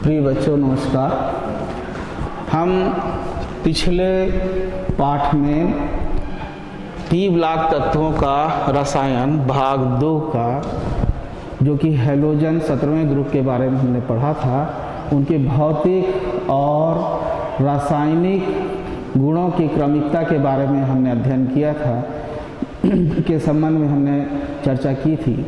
प्रिय बच्चों नमस्कार। हम पिछले पाठ में पी ब्लॉक तत्वों का रसायन भाग 2 का जो कि हैलोजन 17वें ग्रुप के बारे में हमने पढ़ा था, उनके भौतिक और रासायनिक गुणों की क्रमिकता के बारे में हमने अध्ययन किया था के संबंध में हमने चर्चा की थी।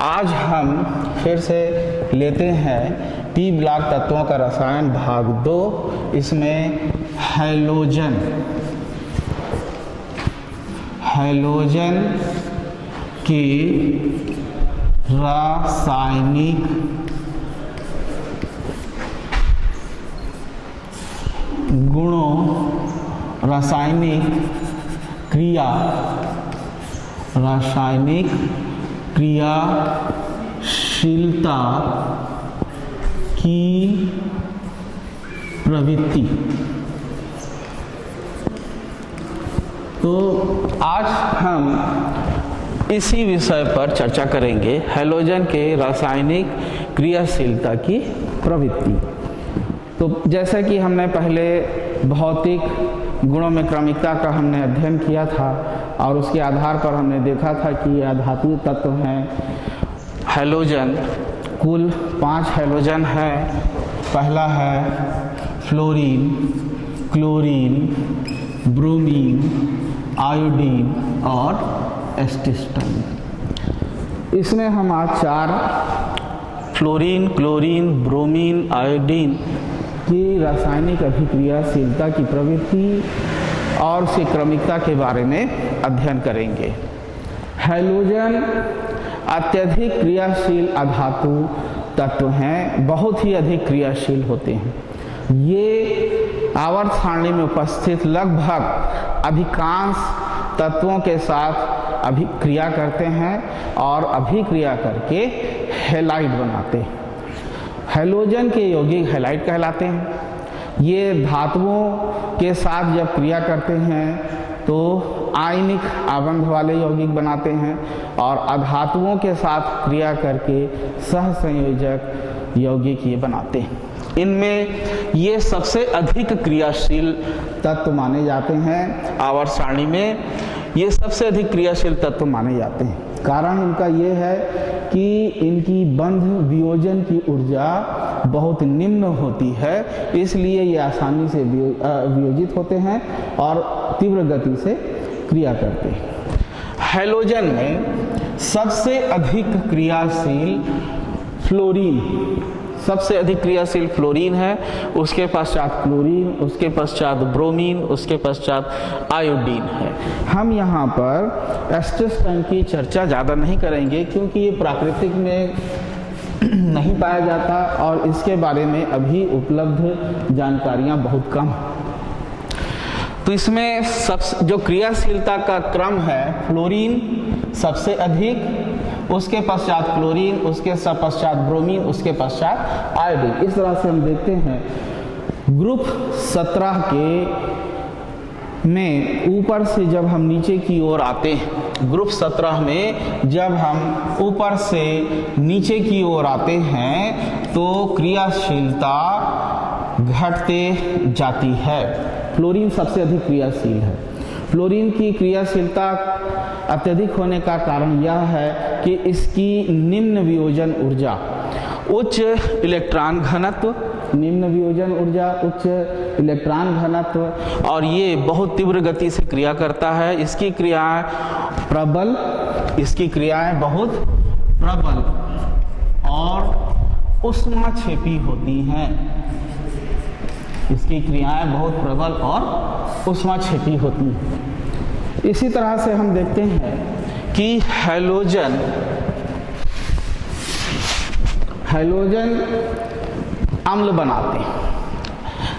आज हम फिर से लेते हैं पी ब्लॉक तत्वों का रसायन भाग 2। इसमें हैलोजन की रासायनिक गुणों, रासायनिक क्रियाशीलता की प्रवृत्ति। तो आज हम इसी विषय पर चर्चा करेंगे, हैलोजन के रासायनिक क्रियाशीलता की प्रवृत्ति। तो जैसा कि हमने पहले भौतिक गुणों में क्रमिकता का हमने अध्ययन किया था और उसके आधार पर हमने देखा था कि यह धातु तत्व हैं। हैलोजन कुल 5 हैलोजन है। पहला है फ्लोरीन, क्लोरीन, ब्रोमीन, आयोडीन और एस्टिस्टन। इसमें हम आज 4 फ्लोरीन, क्लोरीन, ब्रोमीन, आयोडीन की रासायनिक अभिक्रियाशीलता की प्रवृत्ति और उसकी क्रमिकता के बारे में अध्ययन करेंगे। हैलोजन अत्यधिक क्रियाशील अधातु तत्व हैं, बहुत ही अधिक क्रियाशील होते हैं। ये आवर्त सारणी में उपस्थित लगभग अधिकांश तत्वों के साथ अभिक्रिया करते हैं और अभिक्रिया करके हैलाइड बनाते हैं। हैलोजन के यौगिक हैलाइड कहलाते हैं। ये धातुओं के साथ जब क्रिया करते हैं तो आयनिक आबंध वाले यौगिक बनाते हैं और अधातुओं के साथ क्रिया करके सहसंयोजक यौगिक ये बनाते हैं। इनमें ये सबसे अधिक क्रियाशील तत्व माने जाते हैं। आवर्त सारणी में ये सबसे अधिक क्रियाशील तत्व माने जाते हैं। कारण इनका ये है कि इनकी बंध वियोजन की ऊर्जा बहुत निम्न होती है, इसलिए ये आसानी से वियोजित होते हैं और तीव्र गति से क्रिया करते हैं। हैलोजन में सबसे अधिक क्रियाशील फ्लोरीन है, उसके पश्चात क्लोरीन, उसके पश्चात ब्रोमीन, उसके पश्चात आयोडीन है। हम यहाँ पर एस्टिस्टन की चर्चा ज़्यादा नहीं करेंगे क्योंकि ये प्राकृतिक में नहीं पाया जाता और इसके बारे में अभी उपलब्ध जानकारियाँ बहुत कम हैं। तो इसमें सबसे जो क्रियाशीलता का क्रम है, फ्लोरीन सबसे अधिक, उसके पश्चात क्लोरीन, उसके पश्चात ब्रोमीन, उसके पश्चात आयोडीन। इस तरह से हम देखते हैं ग्रुप 17 के में ऊपर से जब हम नीचे की ओर आते हैं, ग्रुप 17 में जब हम ऊपर से नीचे की ओर आते हैं तो क्रियाशीलता घटते जाती है। फ्लोरीन सबसे अधिक क्रियाशील है। फ्लोरीन की क्रियाशीलता अत्यधिक होने का कारण यह है कि इसकी निम्न वियोजन ऊर्जा, उच्च इलेक्ट्रॉन घनत्व, उच्च इलेक्ट्रॉन घनत्व, और ये बहुत तीव्र गति से क्रिया करता है। इसकी क्रियाएं बहुत प्रबल और ऊष्माक्षेपी होती हैं। इसकी क्रियाएं बहुत प्रबल और ऊष्माक्षेपी होती हैं। इसी तरह से हम देखते हैं कि हैलोजन अम्ल बनाते हैं।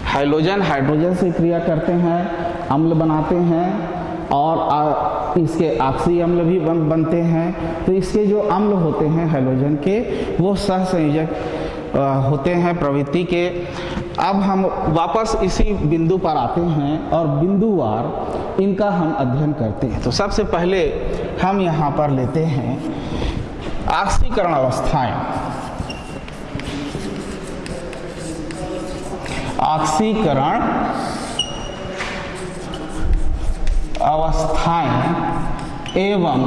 हैलोजन हाइड्रोजन से क्रिया करते हैं, अम्ल बनाते हैं और इसके ऑक्सी अम्ल भी बनते हैं। तो इसके जो अम्ल होते हैं हैलोजन के, वो सहसंयोजक होते हैं प्रवृत्ति के। अब हम वापस इसी बिंदु पर आते हैं और बिंदुवार इनका हम अध्ययन करते हैं। तो सबसे पहले हम यहाँ पर लेते हैं ऑक्सीकरण अवस्थाएं। ऑक्सीकरण अवस्थाएं एवं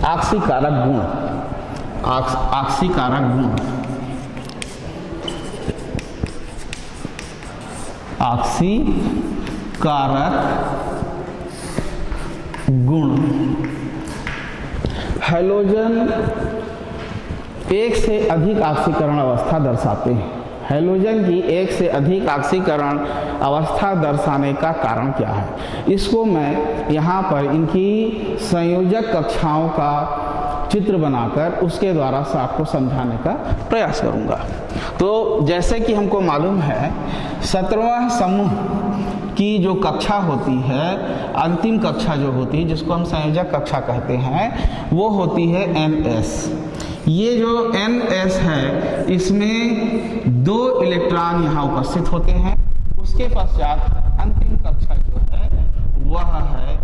ऑक्सीकारक गुण, ऑक्सीकारक गुण, ऑक्सीकारक गुण। हैलोजन एक से अधिक ऑक्सीकरण अवस्था दर्शाते हैं। हैलोजन की एक से अधिक ऑक्सीकरण अवस्था दर्शाने का कारण क्या है, इसको मैं यहाँ पर इनकी संयोजक कक्षाओं का चित्र बनाकर उसके द्वारा से आपको समझाने का प्रयास करूँगा। तो जैसे कि हमको मालूम है 17वां समूह की जो कक्षा होती है, अंतिम कक्षा जो होती है, जिसको हम संयोजक कक्षा कहते हैं, वो होती है NS। ये जो NS है, इसमें 2 इलेक्ट्रॉन यहाँ उपस्थित होते हैं। उसके पश्चात अंतिम कक्षा जो है वह है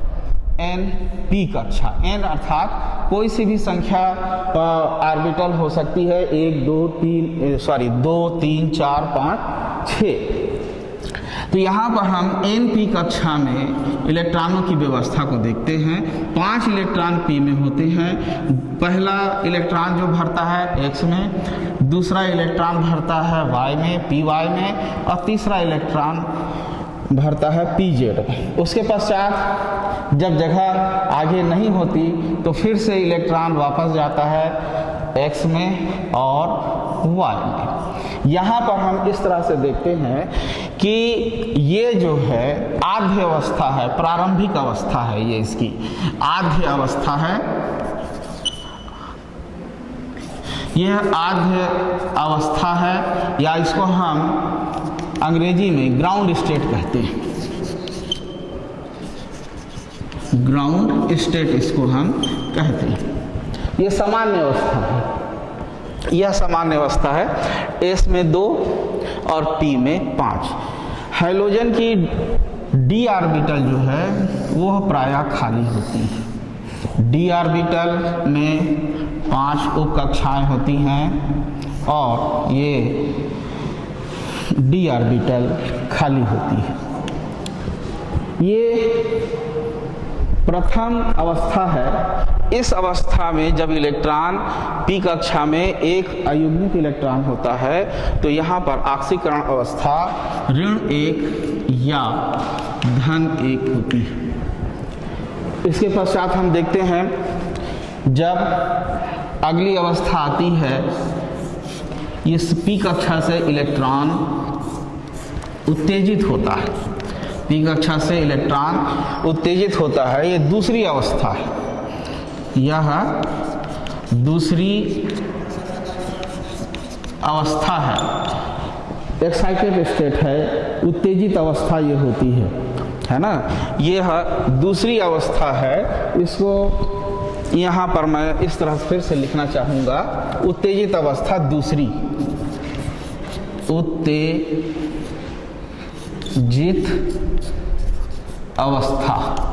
NP कक्षा। N अर्थात कोई सी भी संख्या ऑर्बिटल हो सकती है, 1 2 3 4 5 6। तो यहाँ पर हम NP कक्षा में इलेक्ट्रॉनों की व्यवस्था को देखते हैं। 5 इलेक्ट्रॉन P में होते हैं। पहला इलेक्ट्रॉन जो भरता है X में, दूसरा इलेक्ट्रॉन भरता है Y में, PY में, और तीसरा इलेक्ट्रॉन भरता है PZ में। उसके पश्चात जब जगह आगे नहीं होती तो फिर से इलेक्ट्रॉन वापस जाता है X में और Y में। यहाँ पर हम इस तरह से देखते हैं कि ये जो है आद्य अवस्था है, प्रारंभिक अवस्था है, ये इसकी आद्य अवस्था है। यह आद्य अवस्था है, या इसको हम अंग्रेजी में ग्राउंड स्टेट कहते हैं। ग्राउंड स्टेट इसको हम कहते हैं। यह सामान्य अवस्था है, यह सामान्य अवस्था है। S में 2 और P में 5। हैलोजन की D ऑर्बिटल जो है वो प्रायः खाली होती है। D ऑर्बिटल में 5 उप कक्षाएं होती हैं और ये D ऑर्बिटल खाली होती है। ये प्रथम अवस्था है। इस अवस्था में जब इलेक्ट्रॉन P कक्षा में एक अयुग्मित इलेक्ट्रॉन होता है तो यहाँ पर ऑक्सीकरण अवस्था ऋण 1 या धन 1 होती है। इसके पश्चात हम देखते हैं जब अगली अवस्था आती है, इस P कक्षा से इलेक्ट्रॉन उत्तेजित होता है। P कक्षा से इलेक्ट्रॉन उत्तेजित होता है, ये दूसरी अवस्था है। यह दूसरी अवस्था है, एक्साइटेड स्टेट है, उत्तेजित अवस्था ये होती है ना। यह दूसरी अवस्था है। इसको यहाँ पर मैं इस तरह फिर से लिखना चाहूँगा, उत्तेजित अवस्था दूसरी, उत्तेजित अवस्था,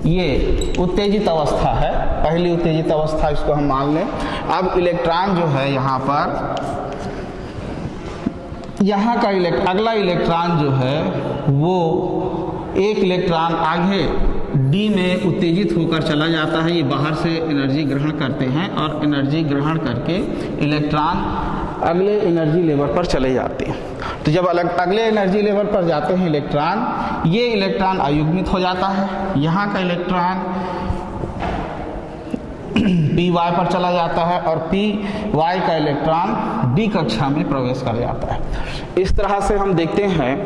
ये उत्तेजित अवस्था है। पहली उत्तेजित अवस्था इसको हम मान लें। अब इलेक्ट्रॉन जो है यहाँ पर, यहाँ का अगला इलेक्ट्रॉन जो है वो एक इलेक्ट्रॉन आगे D में उत्तेजित होकर चला जाता है। ये बाहर से एनर्जी ग्रहण करते हैं और एनर्जी ग्रहण करके इलेक्ट्रॉन अगले एनर्जी लेवल पर चले जाते हैं। तो जब अगले एनर्जी लेवल पर जाते हैं इलेक्ट्रॉन, ये इलेक्ट्रॉन अयुग्मित हो जाता है। यहाँ का इलेक्ट्रॉन PY पर चला जाता है और PY का इलेक्ट्रॉन D कक्षा में प्रवेश कर जाता है। इस तरह से हम देखते हैं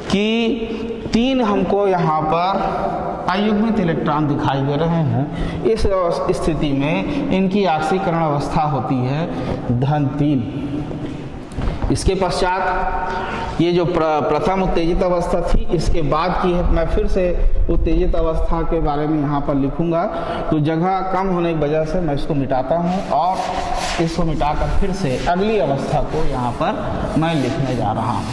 कि 3 हमको यहाँ पर अयुग्मित इलेक्ट्रॉन दिखाई दे रहे हैं। इस स्थिति में इनकी ऑक्सीकरण अवस्था होती है धन 3। इसके पश्चात ये जो प्रथम उत्तेजित अवस्था थी, इसके बाद की है। मैं फिर से उत्तेजित अवस्था के बारे में यहाँ पर लिखूंगा, तो जगह कम होने की वजह से मैं इसको मिटाता हूँ और इसको मिटाकर फिर से अगली अवस्था को यहाँ पर मैं लिखने जा रहा हूँ।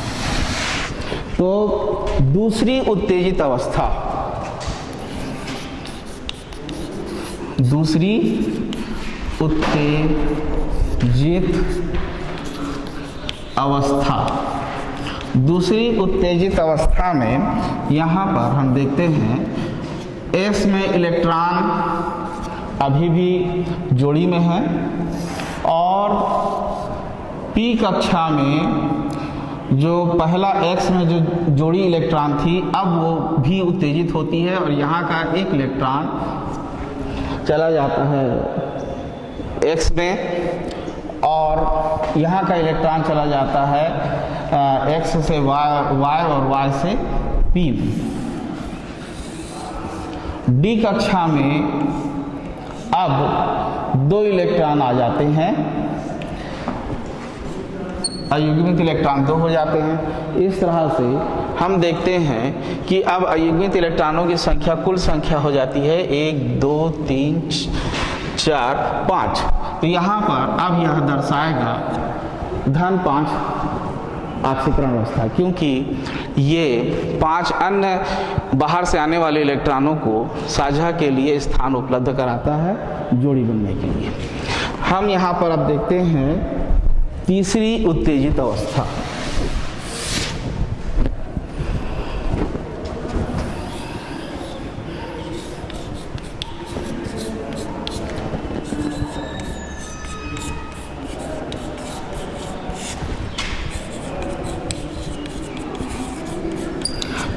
तो दूसरी उत्तेजित अवस्था, दूसरी उत्तेजित अवस्था दूसरी उत्तेजित अवस्था में यहाँ पर हम देखते हैं S में इलेक्ट्रॉन अभी भी जोड़ी में है और P कक्षा में जो पहला X में जो जोड़ी इलेक्ट्रॉन थी अब वो भी उत्तेजित होती है और यहाँ का एक इलेक्ट्रॉन चला जाता है X में और यहाँ का इलेक्ट्रॉन चला जाता है X से Y और Y से P में। D कक्षा में अब 2 इलेक्ट्रॉन आ जाते हैं, अयुग्मित इलेक्ट्रॉन 2 हो जाते हैं। इस तरह से हम देखते हैं कि अब अयुग्मित इलेक्ट्रॉनों की संख्या कुल संख्या हो जाती है 1 2 3 4 5। तो यहाँ पर अब यह दर्शाएगा धन 5 ऑक्सीकरण अवस्था, क्योंकि ये 5 अन्य बाहर से आने वाले इलेक्ट्रॉनों को साझा के लिए स्थान उपलब्ध कराता है जोड़ी बनने के लिए। हम यहाँ पर अब देखते हैं तीसरी उत्तेजित अवस्था।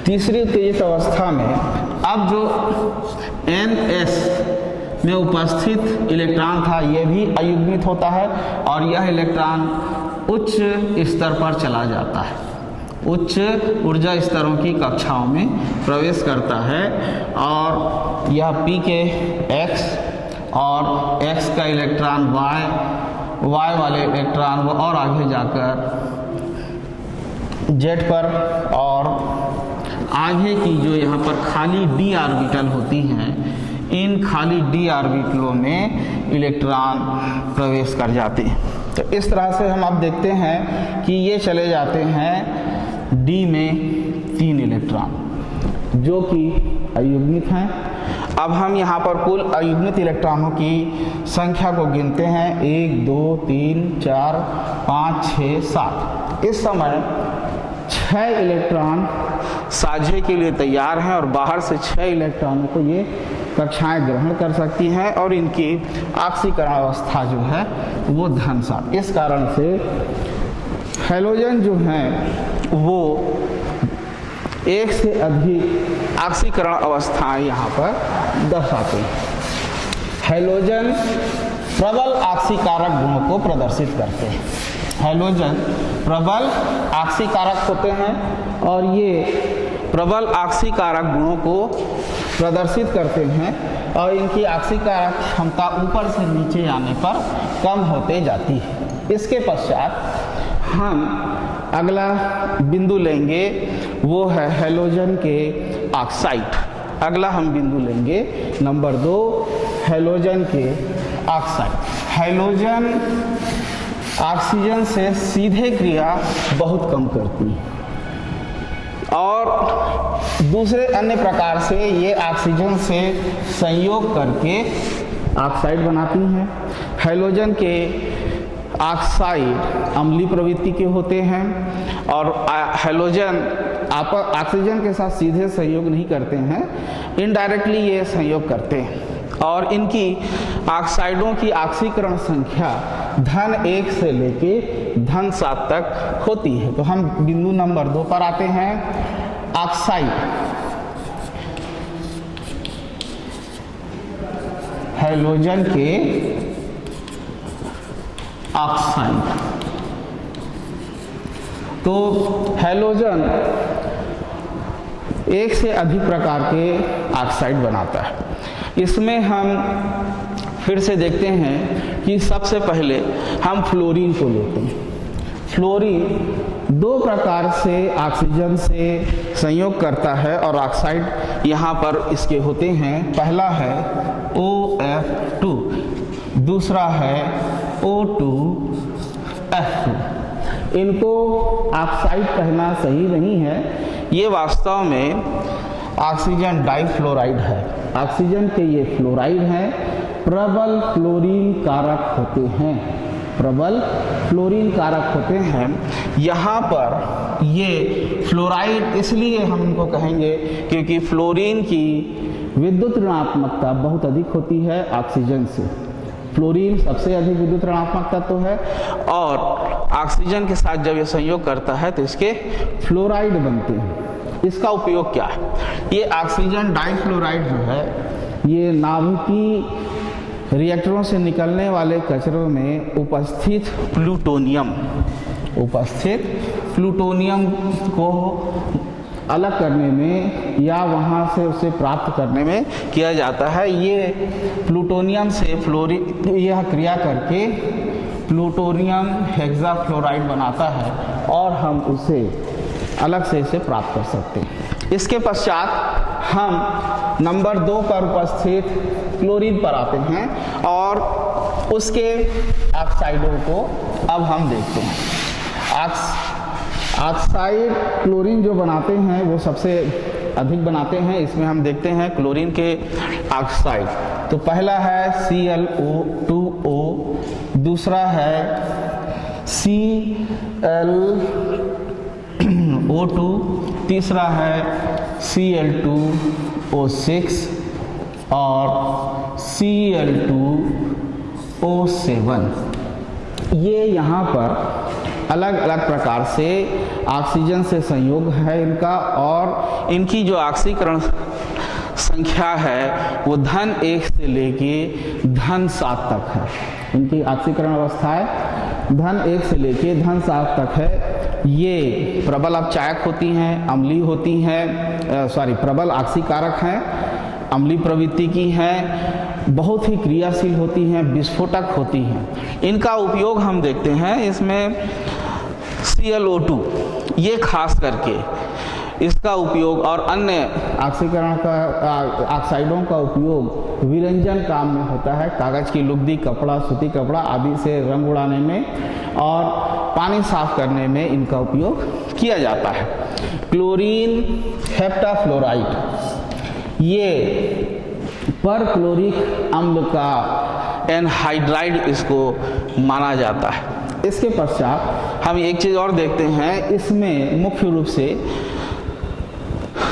तीसरी उत्तेजित अवस्था में अब जो NS में उपस्थित इलेक्ट्रॉन था यह भी अयुग्मित होता है और यह इलेक्ट्रॉन उच्च स्तर पर चला जाता है, उच्च ऊर्जा स्तरों की कक्षाओं में प्रवेश करता है और यह P के X और X का इलेक्ट्रॉन Y वाले इलेक्ट्रॉन और आगे जाकर Z पर और आगे की जो यहाँ पर खाली d ऑर्बिटल होती हैं इन खाली d ऑर्बिटलों में इलेक्ट्रॉन प्रवेश कर जाते हैं। तो इस तरह से हम अब देखते हैं कि ये चले जाते हैं d में 3 इलेक्ट्रॉन जो कि अयुग्मित हैं। अब हम यहाँ पर कुल अयुग्मित इलेक्ट्रॉनों की संख्या को गिनते हैं 1 2 3 4 5 6 7। इस समय 6 इलेक्ट्रॉन साझे के लिए तैयार हैं और बाहर से 6 इलेक्ट्रॉनों को ये कक्षाएं ग्रहण कर सकती हैं और इनकी ऑक्सीकरण अवस्था जो है वो धन 7। इस कारण से हैलोजन जो हैं वो एक से अधिक ऑक्सीकरण अवस्थाएं यहाँ पर दर्शाते हैं। हैलोजन प्रबल ऑक्सीकारक गुणों को प्रदर्शित करते हैं। हैलोजन प्रबल ऑक्सीकारक होते हैं और ये प्रबल ऑक्सीकारक गुणों को प्रदर्शित करते हैं और इनकी ऑक्सीकारक क्षमता ऊपर से नीचे आने पर कम होते जाती है। इसके पश्चात हम अगला बिंदु लेंगे वो है हैलोजन के ऑक्साइड। अगला हम बिंदु लेंगे नंबर 2 हैलोजन के ऑक्साइड। हैलोजन ऑक्सीजन से सीधे क्रिया बहुत कम करती है और दूसरे अन्य प्रकार से ये ऑक्सीजन से संयोग करके ऑक्साइड बनाती हैं। हैलोजन के ऑक्साइड अम्लीय प्रवृत्ति के होते हैं और हैलोजन ऑक्सीजन के साथ सीधे सहयोग नहीं करते हैं, इनडायरेक्टली ये संयोग करते हैं और इनकी ऑक्साइडों की ऑक्सीकरण संख्या धन 1 से लेके धन 7 तक होती है। तो हम बिंदु नंबर 2 पर आते हैं। ऑक्साइड हैलोजन के ऑक्साइड। तो हैलोजन एक से अधिक प्रकार के ऑक्साइड बनाता है। इसमें हम फिर से देखते हैं कि सबसे पहले हम फ्लोरीन को लेते हैं। फ्लोरीन 2 प्रकार से ऑक्सीजन से संयोग करता है और ऑक्साइड यहाँ पर इसके होते हैं। पहला है OF2, दूसरा है O2F2। इनको ऑक्साइड कहना सही नहीं है, ये वास्तव में ऑक्सीजन डाइफ्लोराइड है। ऑक्सीजन के ये फ्लोराइड हैं, प्रबल फ्लोरीन कारक होते हैं। प्रबल फ्लोरीन कारक होते हैं। यहाँ पर ये फ्लोराइड इसलिए हम इनको कहेंगे क्योंकि फ्लोरीन की विद्युत ऋणात्मकता बहुत अधिक होती है ऑक्सीजन से। फ्लोरीन सबसे अधिक विद्युत ऋणात्मक तत्व है और ऑक्सीजन के साथ जब ये संयोग करता है तो इसके फ्लोराइड बनते हैं। इसका उपयोग क्या है? ये ऑक्सीजन डाइफ्लोराइड जो है ये नाभिकीय रिएक्टरों से निकलने वाले कचरों में उपस्थित प्लूटोनियम को अलग करने में या वहाँ से उसे प्राप्त करने में किया जाता है। ये प्लूटोनियम से फ्लोरीन यह क्रिया करके प्लूटोनियम हेक्साफ्लोराइड बनाता है और हम उसे अलग से इसे प्राप्त कर सकते हैं। इसके पश्चात हम नंबर 2 पर उपस्थित क्लोरीन पर आते हैं और उसके ऑक्साइडों को अब हम देखते हैं। ऑक्साइड क्लोरीन जो बनाते हैं वो सबसे अधिक बनाते हैं। इसमें हम देखते हैं क्लोरीन के ऑक्साइड। तो पहला है ClO2O, दूसरा है ClO2, तीसरा है Cl2O6 और Cl2O7। ये यहाँ पर अलग अलग प्रकार से ऑक्सीजन से संयोग है इनका और इनकी जो ऑक्सीकरण संख्या है वो धन 1 से लेके धन 7 तक है। इनकी ऑक्सीकरण अवस्थाएं धन 1 से लेके धन 7 तक है। ये प्रबल अपचायक होती हैं, अम्लीय होती हैं, प्रबल ऑक्सीकारक हैं, अम्लीय प्रवृत्ति की हैं, बहुत ही क्रियाशील होती हैं, विस्फोटक होती हैं। इनका उपयोग हम देखते हैं इसमें ClO2 ये खास करके इसका उपयोग और अन्य ऑक्सीकरण का ऑक्साइडों का उपयोग विरंजन काम में होता है। कागज की लुगदी, कपड़ा, सूती कपड़ा आदि से रंग उड़ाने में और पानी साफ करने में इनका उपयोग किया जाता है। क्लोरीन हेप्टाफ्लोराइड ये परक्लोरिक अम्ल का एनहाइड्राइड इसको माना जाता है। इसके पश्चात हम एक चीज़ और देखते हैं, इसमें मुख्य रूप से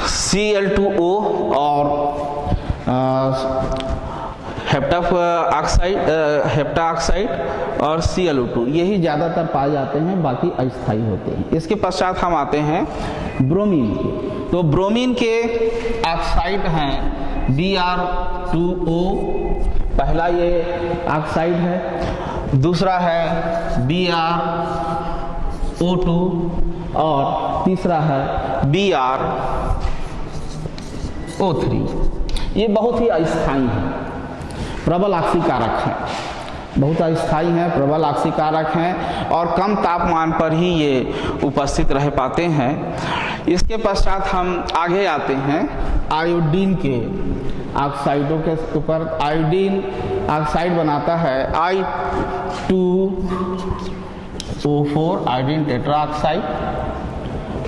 Cl2O और हेप्टा ऑक्साइड और ClO2 यही ज़्यादातर पाए जाते हैं, बाकी अस्थायी होते हैं। इसके पश्चात हम आते हैं ब्रोमीन के। तो ब्रोमीन के ऑक्साइड हैं Br2O, पहला ये ऑक्साइड है, दूसरा है Br2O और तीसरा है Br2O3। ये बहुत ही अस्थायी है, प्रबल ऑक्सीकारक है, बहुत अस्थायी हैं, प्रबल ऑक्सीकारक हैं और कम तापमान पर ही ये उपस्थित रह पाते हैं। इसके पश्चात हम आगे आते हैं आयोडीन के ऑक्साइडों के ऊपर। आयोडीन ऑक्साइड बनाता है I2O4 आयोडीन टेट्रा ऑक्साइड।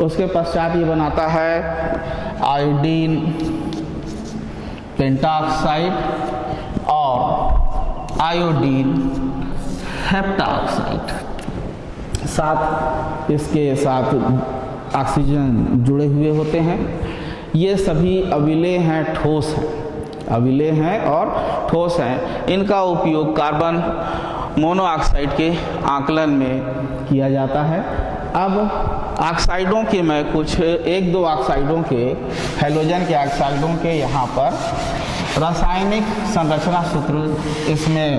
उसके पश्चात ये बनाता है आयोडीन पेंटाऑक्साइड और आयोडीन हेप्टाऑक्साइड। साथ इसके साथ ऑक्सीजन जुड़े हुए होते हैं। ये सभी अविलेय हैं, ठोस हैं, अविलेय हैं और ठोस हैं। इनका उपयोग कार्बन मोनोऑक्साइड के आकलन में किया जाता है। अब ऑक्साइडों के मैं कुछ 1-2 ऑक्साइडों के, हैलोजन के ऑक्साइडों के यहाँ पर रासायनिक संरचना सूत्र इसमें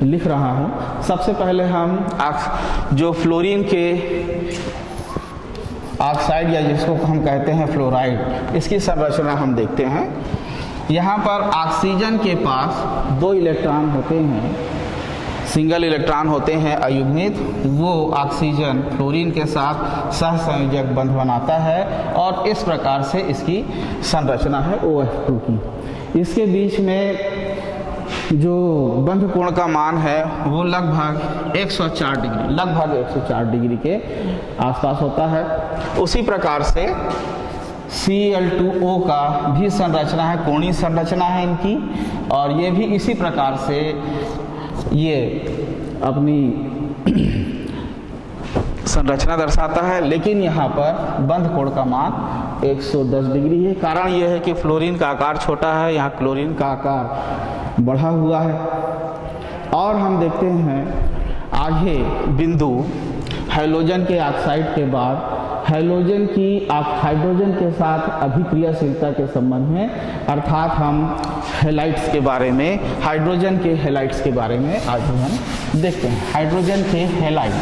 लिख रहा हूँ। सबसे पहले हम जो फ्लोरीन के ऑक्साइड या जिसको हम कहते हैं फ्लोराइड, इसकी संरचना हम देखते हैं। यहाँ पर ऑक्सीजन के पास 2 इलेक्ट्रॉन होते हैं, सिंगल इलेक्ट्रॉन होते हैं अयुग्मित। वो ऑक्सीजन फ्लोरीन के साथ सहसंयोजक बंध बनाता है और इस प्रकार से इसकी संरचना है OH2 की। इसके बीच में जो बंध कोण का मान है वो लगभग 104 डिग्री के आसपास होता है। उसी प्रकार से Cl2O का भी संरचना है, कोणीय संरचना है इनकी, और ये भी इसी प्रकार से ये अपनी संरचना दर्शाता है, लेकिन यहाँ पर बंध कोण का मान 110 डिग्री है। कारण यह है कि फ्लोरीन का आकार छोटा है, यहाँ क्लोरीन का आकार बढ़ा हुआ है। और हम देखते हैं आगे बिंदु हैलोजन के ऑक्साइड के बाद हैलोजन की हाइड्रोजन के साथ अभिक्रियाशीलता के संबंध में, अर्थात हम हैलाइड्स के बारे में, हाइड्रोजन के हैलाइड्स के बारे में आज हम देखते हैं। हाइड्रोजन के हैलाइड,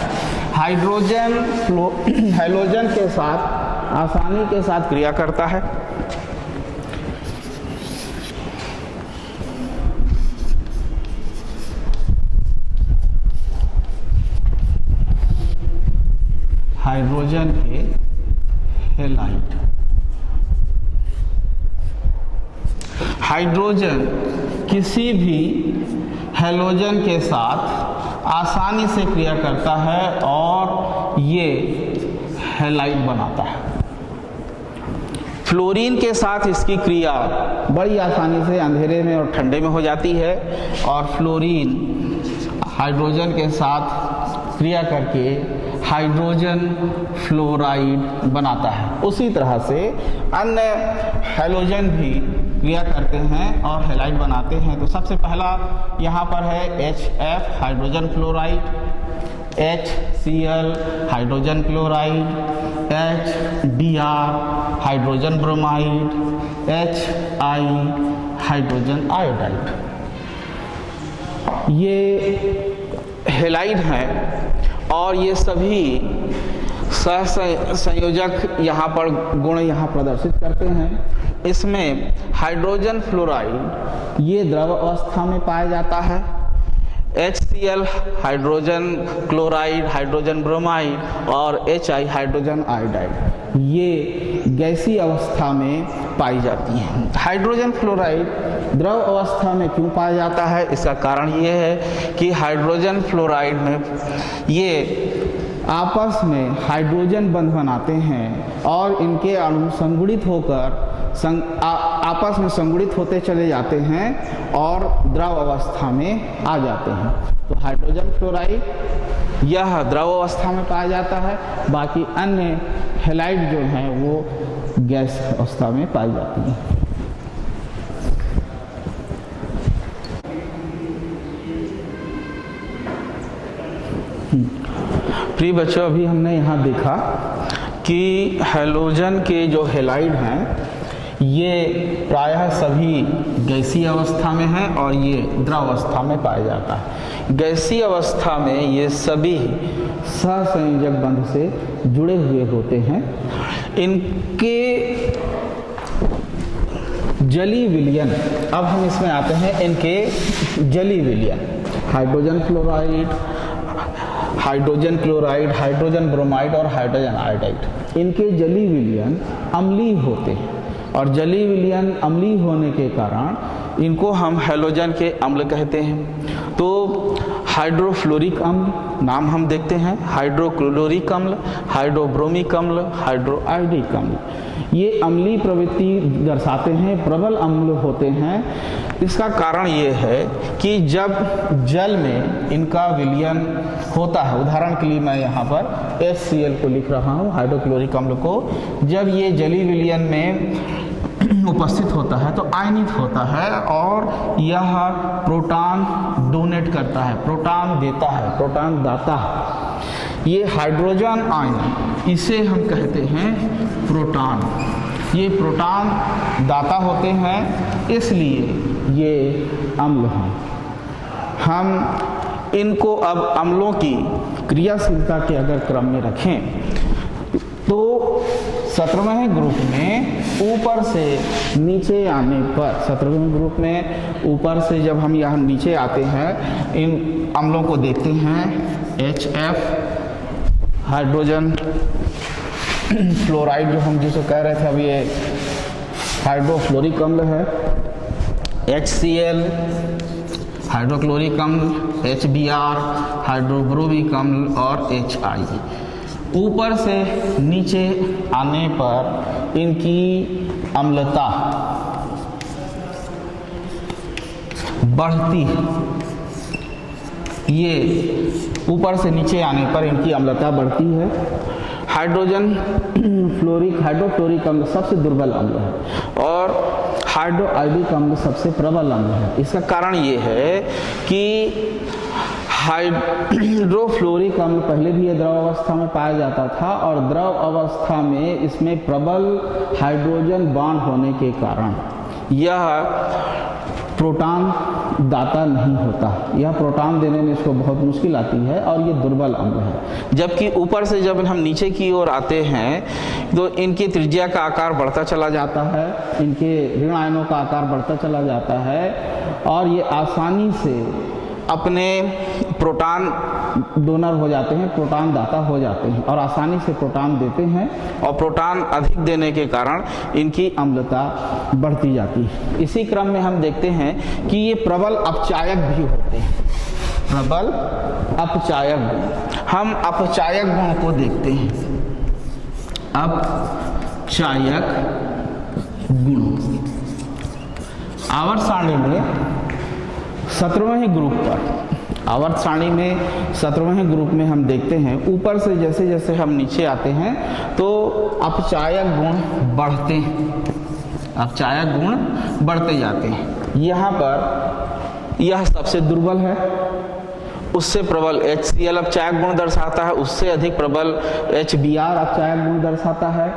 हैलोजन के साथ आसानी के साथ क्रिया करता है। हाइड्रोजन के हैलाइड, हाइड्रोजन किसी भी हैलोजन के साथ आसानी से क्रिया करता है और ये हैलाइड बनाता है। फ्लोरीन के साथ इसकी क्रिया बड़ी आसानी से अंधेरे में और ठंडे में हो जाती है, और फ्लोरीन हाइड्रोजन के साथ क्रिया करके हाइड्रोजन फ्लोराइड बनाता है। उसी तरह से अन्य हैलोजन भी क्रिया करते हैं और हैलाइड बनाते हैं। तो सबसे पहला यहाँ पर है HF hydrogen fluoride, HCl hydrogen chloride, HBr hydrogen bromide, HI hydrogen iodide. ये हैलाइड हैं और ये सभी सहसंयोजक यहाँ पर गुण यहाँ प्रदर्शित करते हैं। इसमें हाइड्रोजन फ्लोराइड ये द्रव अवस्था में पाया जाता है, HCl hydrogen chloride, hydrogen bromide और HI हाइड्रोजन आयोडाइड ये गैसीय अवस्था में पाई जाती हैं। हाइड्रोजन फ्लोराइड द्रव अवस्था में क्यों पाया जाता है? इसका कारण ये है कि हाइड्रोजन फ्लोराइड में ये आपस में हाइड्रोजन बंध बनाते हैं और इनके अणु संगुणित होकर आपस में संगुणित होते चले जाते हैं और द्रव अवस्था में आ जाते हैं। तो हाइड्रोजन फ्लोराइड यह द्रव अवस्था में पाया जाता है, बाकी अन्य हैलाइड जो हैं वो गैस अवस्था में पाई जाती हैं। प्रिय बच्चों, अभी हमने यहाँ देखा कि हैलोजन के जो हैलाइड हैं ये प्रायः सभी गैसीय अवस्था में हैं और ये द्रव अवस्था में पाया जाता है। गैसीय अवस्था में ये सभी सहसंयोजक बंध से जुड़े हुए होते हैं। इनके जलीय विलयन, अब हम इसमें आते हैं इनके जलीय विलयन। Hydrogen fluoride, hydrogen chloride, hydrogen bromide और हाइड्रोजन आयोडाइड, इनके जलीय विलयन अम्लीय होते हैं और जलीय विलयन अम्लीय होने के कारण इनको हम हैलोजन के अम्ल कहते हैं। तो हाइड्रोफ्लोरिक अम्ल नाम हम देखते हैं, हाइड्रोक्लोरिक अम्ल, हाइड्रोब्रोमिक अम्ल, हाइड्रोआयोडिक अम्ल, ये अम्लीय प्रवृत्ति दर्शाते हैं, प्रबल अम्ल होते हैं। इसका कारण ये है कि जब जल में इनका विलयन होता है, उदाहरण के लिए मैं यहाँ पर HCl को लिख रहा हूँ, हाइड्रोक्लोरिक अम्ल को, जब ये जलीय विलयन में उपस्थित होता है तो आयनित होता है और यह प्रोटॉन डोनेट करता है, प्रोटॉन देता है, प्रोटॉन दाता है। ये हाइड्रोजन आयन, इसे हम कहते हैं प्रोटॉन। ये प्रोटॉन दाता होते हैं, इसलिए ये अम्ल हैं। हम इनको अब अम्लों की क्रियाशीलता के अगर क्रम में रखें तो 17वें ग्रुप में ऊपर से नीचे आने पर, 17वें ग्रुप में ऊपर से जब हम यहाँ नीचे आते हैं, इन अम्लों को देखते हैं। HF हाइड्रोजन फ्लोराइड जो हम जिसे कह रहे थे अभी, ये हाइड्रोफ्लोरिक अम्ल है। HCl हाइड्रोक्लोरिक अम्ल, HBr हाइड्रोब्रोमिक अम्ल और HI। ऊपर से नीचे आने पर इनकी अम्लता बढ़ती है। ये ऊपर से नीचे आने पर इनकी अम्लता बढ़ती है। हाइड्रोजन हाइड्रोफ्लोरिक अम्ल सबसे दुर्बल अम्ल है और हाइड्रोआयोडिक अम्ल सबसे प्रबल अम्ल है। इसका कारण ये है कि हाइड्रोफ्लोरिक अम्ल पहले भी ये द्रव अवस्था में पाया जाता था और द्रव अवस्था में इसमें प्रबल हाइड्रोजन बॉन्ड होने के कारण यह प्रोटॉन दाता नहीं होता, यह प्रोटॉन देने में इसको बहुत मुश्किल आती है और ये दुर्बल अम्ल है। जबकि ऊपर से जब हम नीचे की ओर आते हैं तो इनकी त्रिज्या का आकार बढ़ता चला जाता है, इनके ऋण आयनों का आकार बढ़ता चला जाता है और ये आसानी से अपने प्रोटॉन डोनर हो जाते हैं, प्रोटॉन दाता हो जाते हैं और आसानी से प्रोटॉन देते हैं और प्रोटॉन अधिक देने के कारण इनकी अम्लता बढ़ती जाती है। इसी क्रम में हम देखते हैं कि ये प्रबल अपचायक भी होते हैं। प्रबल अपचायक गुण, हम अपचायक गुण को देखते हैं। अपचायक गुण आवर्त सारणी में 17वें ग्रुप पर, आवर्त सारणी में 17वें ग्रुप में हम देखते हैं ऊपर से जैसे जैसे हम नीचे आते हैं तो अपचायक गुण बढ़ते हैं, अपचायक गुण बढ़ते जाते हैं। यहाँ पर यह सबसे दुर्बल है, उससे प्रबल HCl अपचायक गुण दर्शाता है, उससे अधिक प्रबल HBr अपचायक गुण दर्शाता है,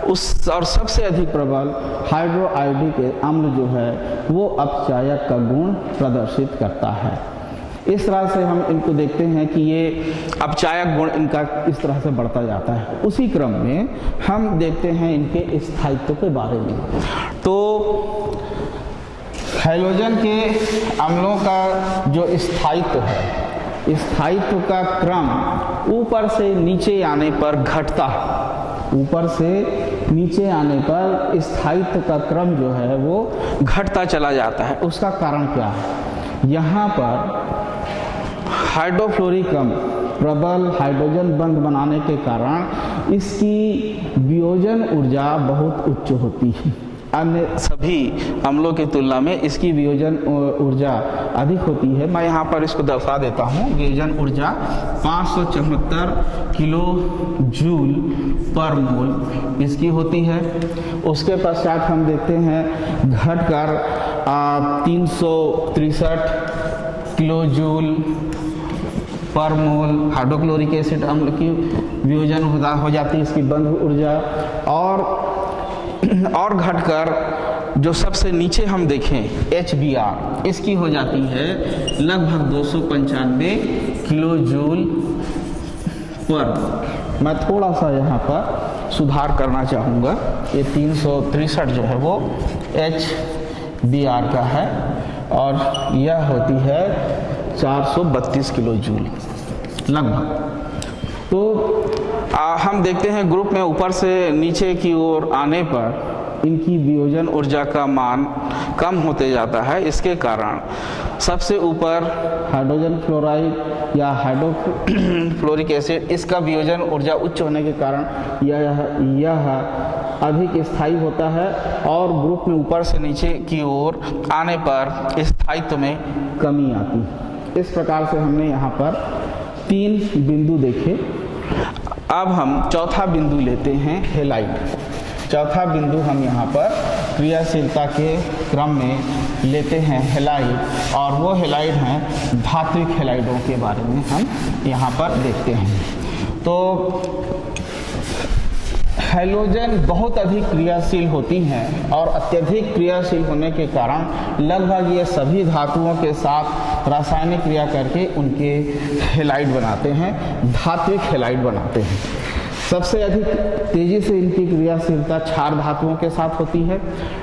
उस और सबसे अधिक प्रबल हाइड्रोआयोडिक अम्ल जो है वो अपचायक का गुण प्रदर्शित करता है। इस तरह से हम इनको देखते हैं कि ये अपचायक गुण इनका इस तरह से बढ़ता जाता है। उसी क्रम में हम देखते हैं इनके स्थायित्व के बारे में। तो हैलोजन के अम्लों का जो स्थायित्व है, स्थायित्व का क्रम ऊपर से नीचे आने पर घटता है, ऊपर से नीचे आने पर स्थायित्व का क्रम जो है वो घटता चला जाता है। उसका कारण क्या है? यहाँ पर हाइड्रोफ्लोरिक अम्ल प्रबल हाइड्रोजन बंध बनाने के कारण इसकी वियोजन ऊर्जा बहुत उच्च होती है। अन्य सभी अम्लों की तुलना में इसकी वियोजन ऊर्जा अधिक होती है। मैं यहाँ पर इसको दर्शा देता हूँ। वियोजन ऊर्जा 574 किलो जूल पर मोल इसकी होती है। उसके पश्चात हम देखते हैं घटकर 363 किलो जूल पर मोल हाइड्रोक्लोरिक एसिड अम्ल की वियोजन हो जाती है, इसकी बंध ऊर्जा। और घटकर जो सबसे नीचे हम देखें HBr, इसकी हो जाती है लगभग 295 किलो जूल पर। मैं थोड़ा सा यहाँ पर सुधार करना चाहूँगा। ये 363 जो है वो HBr का है और यह होती है 432 किलो जूल लगभग। तो हम देखते हैं ग्रुप में ऊपर से नीचे की ओर आने पर इनकी वियोजन ऊर्जा का मान कम होते जाता है। इसके कारण सबसे ऊपर हाइड्रोजन फ्लोराइड या हाइड्रोफ्लोरिक एसिड, इसका वियोजन ऊर्जा उच्च होने के कारण यह अधिक स्थायी होता है और ग्रुप में ऊपर से नीचे की ओर आने पर स्थायित्व में कमी आती है। इस प्रकार से हमने यहाँ पर 3 बिंदु देखे। अब हम चौथा बिंदु लेते हैं हेलाइड। चौथा बिंदु हम यहाँ पर क्रियाशीलता के क्रम में लेते हैं हेलाइड, और वो हेलाइड हैं धात्विक हेलाइडों के बारे में हम यहाँ पर देखते हैं। तो हैलोजन बहुत अधिक क्रियाशील होती हैं और अत्यधिक क्रियाशील होने के कारण लगभग ये सभी धातुओं के साथ रासायनिक क्रिया करके उनके हेलाइड बनाते हैं, धात्विक हेलाइड बनाते हैं। सबसे अधिक तेजी से इनकी क्रियाशीलता क्षार धातुओं के साथ होती है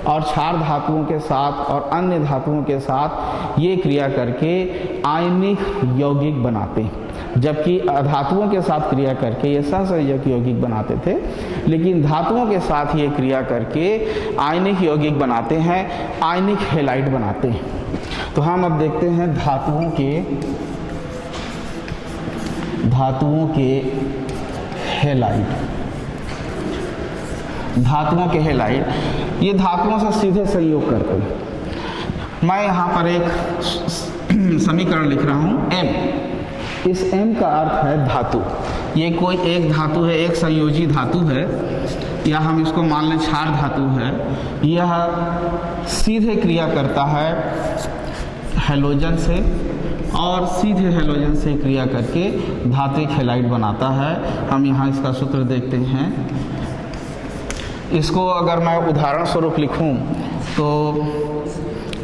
और क्षार धातुओं के साथ और अन्य धातुओं के साथ ये क्रिया करके आयनिक यौगिक बनाते हैं। जबकि धातुओं के साथ क्रिया करके ये सहसंयोजक यौगिक बनाते थे, लेकिन धातुओं के साथ ये क्रिया करके आयनिक यौगिक बनाते हैं, आयनिक हेलाइड बनाते हैं। तो हम अब देखते हैं धातुओं के हेलाइड। धातुओं के हेलाइड ये धातुओं से सीधे संयोग करते हैं। मैं यहाँ पर एक समीकरण लिख रहा हूँ, M इस M का अर्थ है धातु। ये कोई एक धातु है, एक संयोजी धातु है, या हम इसको मान लें क्षार धातु है। यह सीधे क्रिया करता है हैलोजन से और सीधे हैलोजन से क्रिया करके धात्विक हैलाइड बनाता है। हम यहाँ इसका सूत्र देखते हैं। इसको अगर मैं उदाहरण स्वरूप लिखूं तो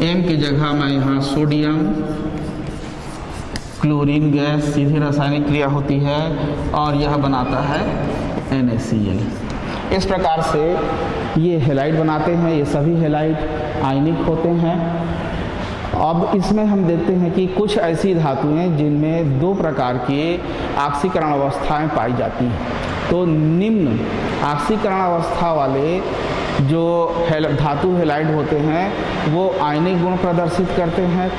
M की जगह मैं यहाँ सोडियम क्लोरीन गैस सीधी रासायनिक क्रिया होती है और यह बनाता है NaCl। इस प्रकार से ये हैलाइड बनाते हैं। ये सभी हैलाइड आयनिक होते हैं। अब इसमें हम देखते हैं कि कुछ ऐसी धातुएं जिनमें दो प्रकार की ऑक्सीकरण अवस्थाएं पाई जाती हैं। तो निम्न ऑक्सीकरण अवस्था वाले जो धातु हैलाइड होते हैं वो आयनिक गुण प्रदर्शित करते हैं,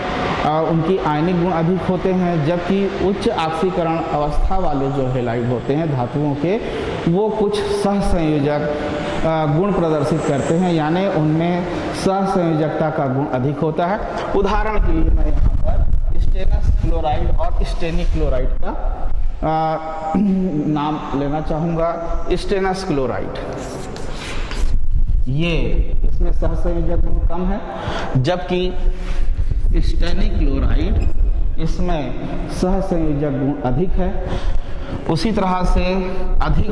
उनकी आयनिक गुण अधिक होते हैं, जबकि उच्च ऑक्सीकरण अवस्था वाले जो हैलाइड होते हैं धातुओं के, वो कुछ सहसंयोजक गुण प्रदर्शित करते हैं, यानी उनमें सहसंयोजकता का गुण अधिक होता है। उदाहरण के लिए मैं यहाँ पर स्टेनस क्लोराइड और स्टेनिक क्लोराइड का नाम लेना चाहूँगा। स्टेनस क्लोराइड, ये इसमें सहसंयोजक गुण कम है, जबकि स्टेनिक क्लोराइड इसमें सहसंयोजक गुण अधिक है। उसी तरह से अधिक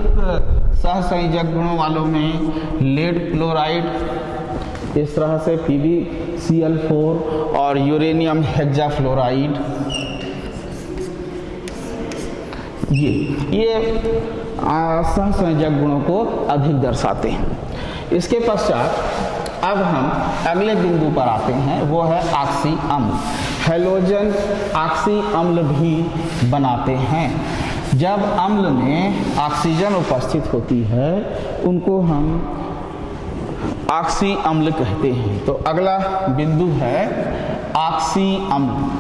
सहसंयोजक गुणों वालों में लेड क्लोराइड, इस तरह से PbCl4 और यूरेनियम हेक्साफ्लोराइड, ये सहसंयोजक गुणों को अधिक दर्शाते हैं। इसके पश्चात अब हम अगले बिंदु पर आते हैं, वो है ऑक्सी अम्ल। हैलोजन ऑक्सी अम्ल भी बनाते हैं। जब अम्ल में ऑक्सीजन उपस्थित होती है उनको हम ऑक्सी अम्ल कहते हैं। तो अगला बिंदु है ऑक्सी अम्ल।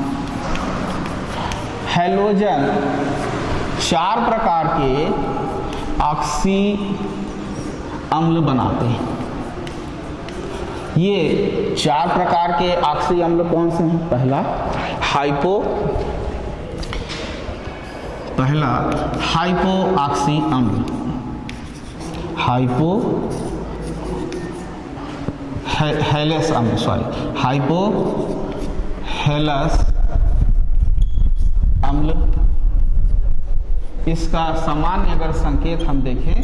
हैलोजन 4 प्रकार के ऑक्सी अम्ल बनाते हैं। ये 4 प्रकार के ऑक्सी अम्ल कौन से हैं? पहला हाइपो ऑक्सी अम्ल, हेलस अम्ल। इसका सामान्य अगर संकेत हम देखें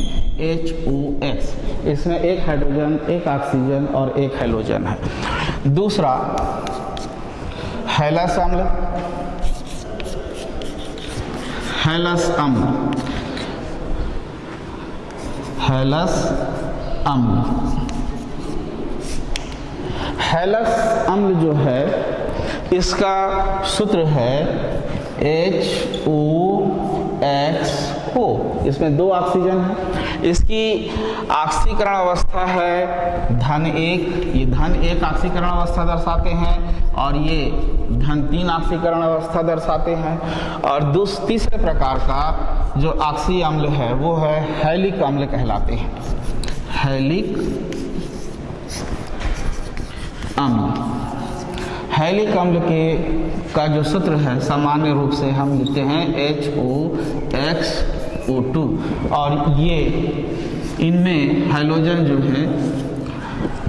HOX, इसमें एक हाइड्रोजन, एक ऑक्सीजन और एक हैलोजन है। दूसरा हेलस अम्ल, हेलस अम्ल जो है इसका सूत्र है HOXO। इसमें 2 ऑक्सीजन है। इसकी ऑक्सीकरण अवस्था है धन-1, ये धन-1 ऑक्सीकरण अवस्था दर्शाते हैं और ये धन-3 ऑक्सीकरण अवस्था दर्शाते हैं। और तीसरे प्रकार का जो ऑक्सी अम्ल है वो है हैलिक अम्ल कहलाते हैं। हैलिक अम्ल का जो सूत्र है सामान्य रूप से हम लिखते हैं HOXO2 और ये इनमें हैलोजन जो है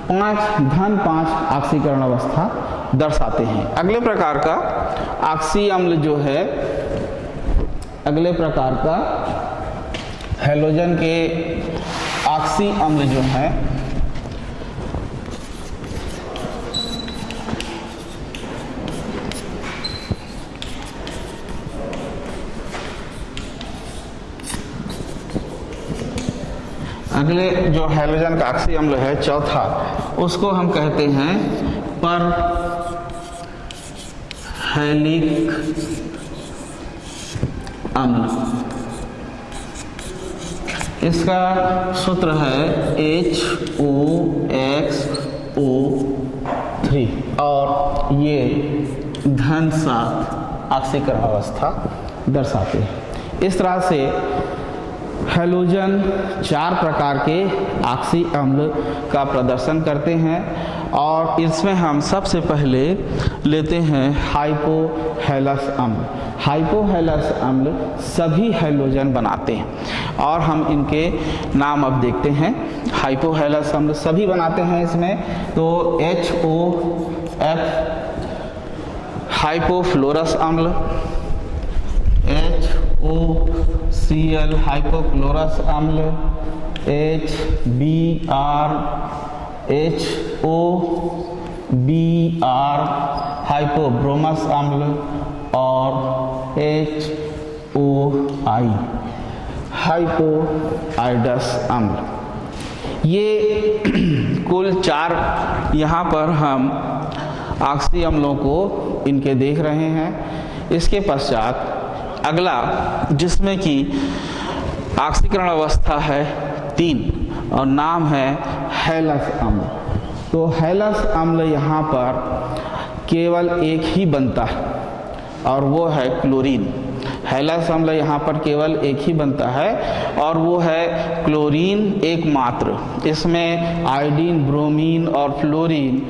धन-5 ऑक्सीकरण अवस्था दर्शाते हैं। अगले प्रकार का ऑक्सी अम्ल जो है, अगले प्रकार का हैलोजन के ऑक्सी अम्ल जो है अगले जो हैलोजन का ऑक्सी अम्ल है चौथा, उसको हम कहते हैं पर हैलिक अम्ल। इसका सूत्र है HOXO3 और ये धन-7 ऑक्सीकरण अवस्था दर्शाते हैं। इस तरह से हैलोजन 4 प्रकार के ऑक्सी अम्ल का प्रदर्शन करते हैं और इसमें हम सबसे पहले लेते हैं हाइपोहेलस अम्ल। हाइपोहेलस अम्ल सभी हैलोजन बनाते हैं और हम इनके नाम अब देखते हैं। हाइपोहेलस अम्ल सभी बनाते हैं इसमें, तो HOF हाइपोफ्लोरस अम्ल, HOCl हाइपोक्लोरस अम्ल, HBr HOBr हाइपोब्रोमस अम्ल और HOI हाइपोआइडस अम्ल। ये कुल 4 यहाँ पर हम ऑक्सी अम्लों को इनके देख रहे हैं। इसके पश्चात अगला, जिसमें कि ऑक्सीकरण अवस्था है 3 और नाम है हैलस अम्ल। तो हैलस अम्ल यहाँ पर केवल एक ही बनता है और वो है क्लोरीन। हैलस अम्ल यहाँ पर केवल एक ही बनता है और वो है क्लोरीन एकमात्र। इसमें आयोडीन, ब्रोमीन और फ्लोरीन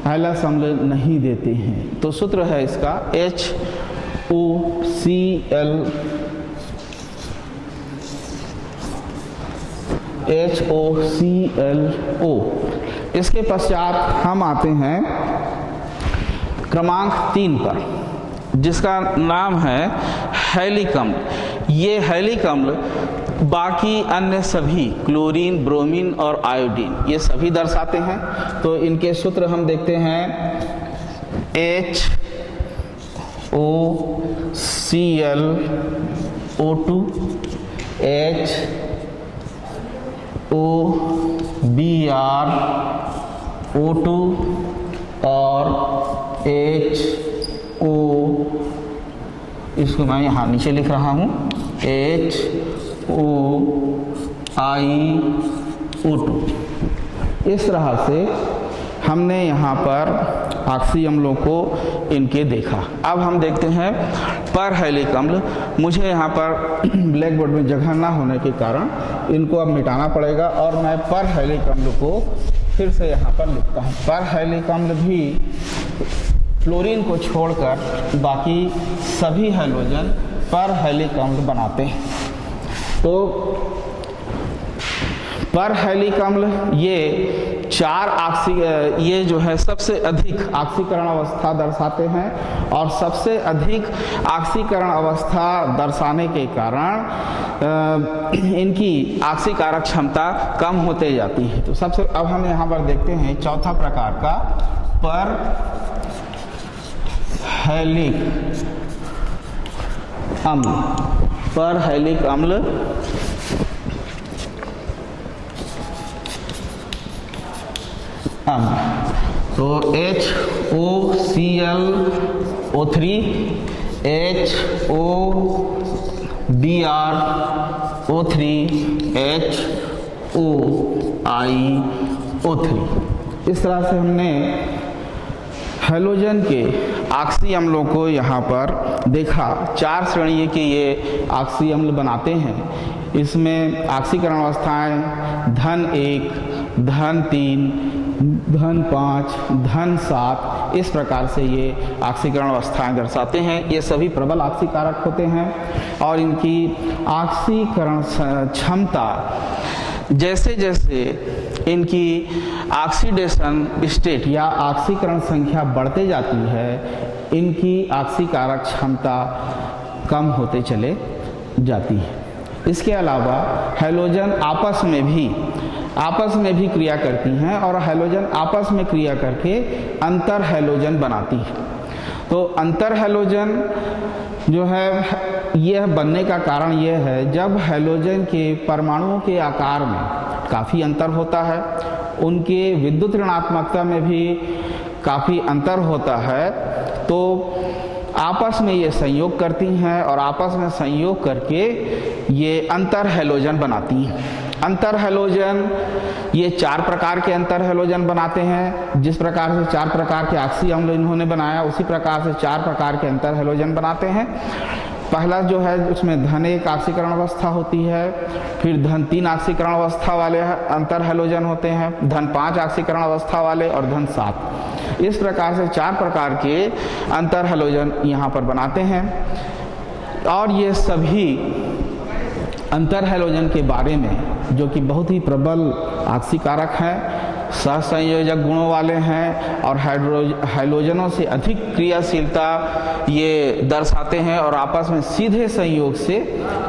हैलस अम्ल नहीं देते हैं। तो सूत्र है इसका HOCl। इसके पश्चात हम आते हैं क्रमांक 3 पर, जिसका नाम है हैलिक अम्ल। ये हैलिक अम्ल बाकी अन्य सभी क्लोरीन, ब्रोमीन और आयोडीन ये सभी दर्शाते हैं। तो इनके सूत्र हम देखते हैं HOClO2, HOBrO2 और इसको मैं यहाँ नीचे लिख रहा हूँ HOiO2। इस तरह से हमने यहाँ पर ऑक्सी अम्लों को इनके देखा। अब हम देखते हैं परहैलिक अम्ल। मुझे यहाँ पर ब्लैक बोर्ड में जगह ना होने के कारण इनको अब मिटाना पड़ेगा और मैं परहैलिक अम्ल को फिर से यहाँ पर लिखता हूँ। परहैलिक अम्ल भी फ्लोरीन को छोड़कर बाकी सभी हैलोजन परहैलिक अम्ल बनाते हैं। तो परहैलिक अम्ल ये 4 ये जो है सबसे अधिक ऑक्सीकरण अवस्था दर्शाते हैं और सबसे अधिक ऑक्सीकरण अवस्था दर्शाने के कारण इनकी ऑक्सीकारक क्षमता कम होते जाती है। तो सबसे अब हम यहाँ पर देखते हैं चौथा प्रकार का परहैलिक अम्ल। परहैलिक अम्ल तो HOClO3, HOBrO3, HOiO3। इस तरह से हमने हैलोजन के ऑक्सी अम्लों को यहाँ पर देखा। 4 श्रेणी के ये ऑक्सी अम्ल बनाते हैं। इसमें ऑक्सीकरण अवस्थाएं धन1, धन3, धन5, धन7 इस प्रकार से ये ऑक्सीकरण अवस्थाएं दर्शाते हैं। ये सभी प्रबल ऑक्सीकारक होते हैं और इनकी ऑक्सीकरण क्षमता जैसे जैसे इनकी ऑक्सीडेशन स्टेट या ऑक्सीकरण संख्या बढ़ते जाती है, इनकी ऑक्सीकारक क्षमता कम होते चले जाती है। इसके अलावा हैलोजन आपस में भी क्रिया करती हैं और हैलोजन आपस में क्रिया करके अंतर हैलोजन बनाती है। तो अंतर हैलोजन जो है यह बनने का कारण यह है जब हैलोजन के परमाणुओं के आकार में काफ़ी अंतर होता है, उनके विद्युत ऋणात्मकता में भी काफ़ी अंतर होता है, तो आपस में ये संयोग करती हैं और आपस में संयोग करके ये अंतर हैलोजन बनाती हैं। अंतर हैलोजन ये 4 प्रकार के अंतर हैलोजन बनाते हैं। जिस प्रकार से 4 प्रकार के ऑक्सी अम्ल इन्होंने बनाया, उसी प्रकार से 4 प्रकार के अंतर हैलोजन बनाते हैं। पहला जो है उसमें धन 1 ऑक्सीकरण अवस्था होती है, फिर धन 3 ऑक्सीकरण अवस्था वाले अंतर हैलोजन होते हैं, धन 5 ऑक्सीकरण अवस्था वाले और धन 7। इस प्रकार से 4 प्रकार के अंतर हैलोजन यहाँ पर बनाते हैं। और ये सभी अंतर हैलोजन के बारे में, जो कि बहुत ही प्रबल ऑक्सीकारक हैं, सहसंयोजक गुणों वाले हैं और हैलोजनों से अधिक क्रियाशीलता ये दर्शाते हैं और आपस में सीधे संयोग से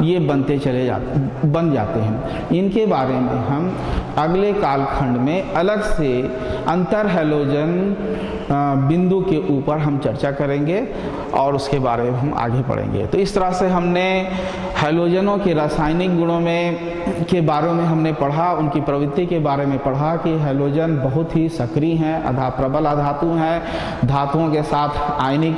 ये बन जाते हैं। इनके बारे में हम अगले कालखंड में अलग से अंतर हैलोजन बिंदु के ऊपर हम चर्चा करेंगे और उसके बारे में हम आगे पढ़ेंगे। तो इस तरह से हमने हैलोजनों के रासायनिक गुणों के बारे में हमने पढ़ा, उनकी प्रवृत्ति के बारे में पढ़ा कि हैलोजन बहुत ही सक्रिय हैं, प्रबल अधातु हैं, धातुओं के साथ आयनिक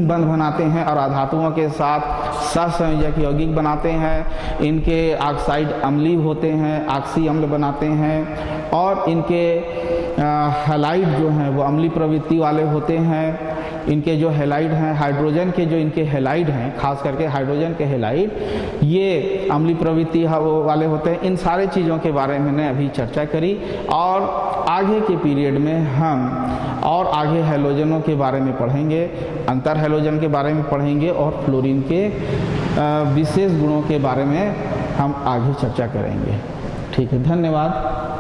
बंध बनाते हैं और अधातुओं के साथ सहसंयोजक यौगिक बनाते हैं। इनके ऑक्साइड अम्लीय होते हैं, ऑक्सी अम्ल बनाते हैं और इनके हैलाइड जो हैं वो अम्लीय प्रवृत्ति वाले होते हैं। इनके जो हैलाइड हैं, हाइड्रोजन के जो इनके हैलाइड हैं, खास करके हाइड्रोजन के हैलाइड, ये अम्लीय प्रवृत्ति वाले होते हैं। इन सारे चीज़ों के बारे में मैंने अभी चर्चा करी और आगे के पीरियड में हम और आगे हैलोजनों के बारे में पढ़ेंगे, अंतर हैलोजन के बारे में पढ़ेंगे और फ्लोरीन के विशेष गुणों के बारे में हम आगे चर्चा करेंगे। ठीक है, धन्यवाद।